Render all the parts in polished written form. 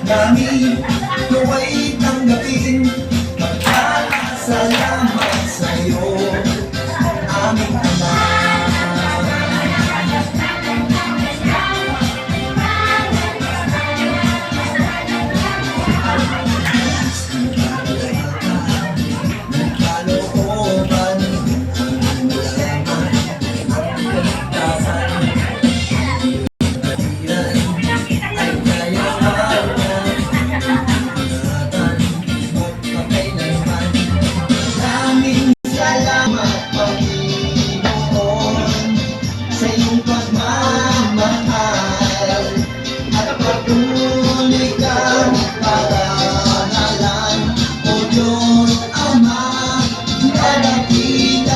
namin naway tanggapin. Magpapasalamat sa'yo, aming Ama. Sa iyong pagmamahal at patuloy kang parangalan, O Diyos Ama madakilang.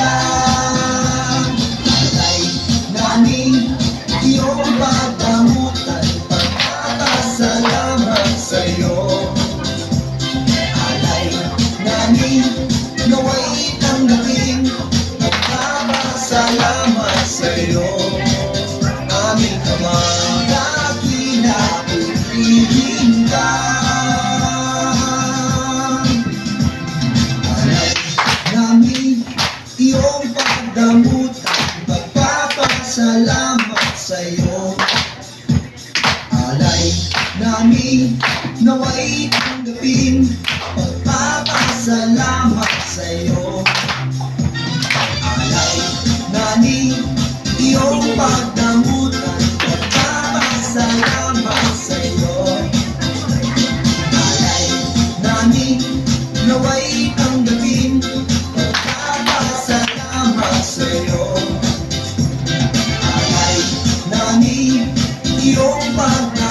Alay namin iyong pagdamutan, pagpapasalamat sa iyo. Alay namin naway tanggapin, pagpapasalamat sa iyo, aming Ama. Dakilang ka, alay namin iyong pagdamutan, pagpapasalamat sa iyo. Alay namin naway tanggapin, pagpapasalamat sa iyo. Alay namin iyong pagdamutan, pagpapasalamat sa iyo. Alay namin naway tanggapin, pagpapasalamat sa iyo. Alay namin iyong pagdamutan,